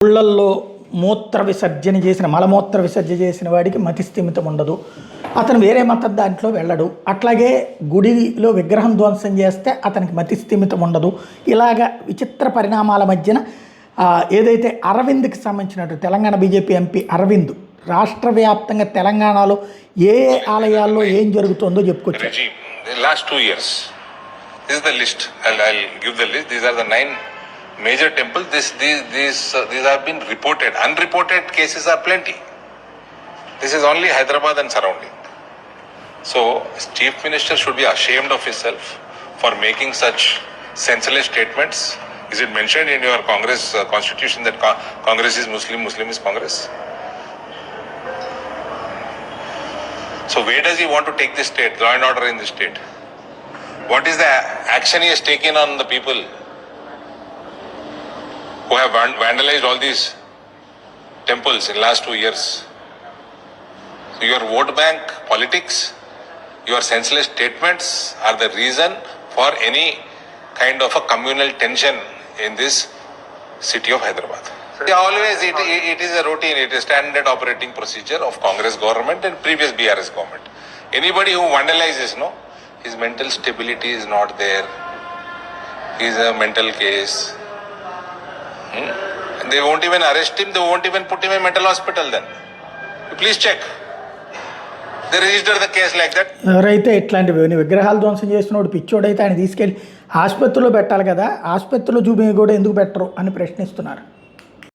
ఊళ్ళల్లో మూత్ర విసర్జన చేసిన మలమూత్ర విసర్జన చేసిన వాడికి మతి స్థిమితం ఉండదు. అతను వేరే మతం దాంట్లో వెళ్ళడు. అట్లాగే గుడిలో విగ్రహం ధ్వంసం చేస్తే అతనికి మతి స్థిమితం ఉండదు. ఇలాగ విచిత్ర పరిణామాల మధ్యన ఏదైతే అరవింద్కి సంబంధించినట్టు తెలంగాణ బీజేపీ ఎంపీ అరవింద్ రాష్ట్ర వ్యాప్తంగా తెలంగాణలో ఏ ఆలయాల్లో ఏం జరుగుతుందో చెప్పుకొచ్చారు. Last 2 years, this is the list. I'll give the list. These are the 9 major temples. These have been reported. Unreported cases are plenty. This is only Hyderabad and surrounding. So, Chief Minister should be ashamed of himself for making such senseless statements. Is it mentioned in your Congress constitution that Congress is Muslim, Muslim is Congress? So where does he want to take this state, law and order in this state? What is the action he has taken on the people who have vandalized all these temples in the last 2 years? So your vote bank politics, your senseless statements are the reason for any kind of a communal tension in this city of Hyderabad. Always it is a routine, it is standard operating procedure of Congress government and previous BRS government. Anybody who vandalizes, his mental stability is not there. He is a mental case. They won't even arrest him, they won't even put him in mental hospital then. Please check. They register the case like that. ఎవరైతే ఇట్లాంటివి విగ్రహాలు ధ్వంసం చేసినోడు పిచ్చోడైతే ఆయన తీసుకెళ్ళి ఆసుపత్రిలో పెట్టాలి కదా, ఆసుపత్రిలో చూపి కూడా ఎందుకు పెట్టరు అని ప్రశ్నిస్తున్నారు.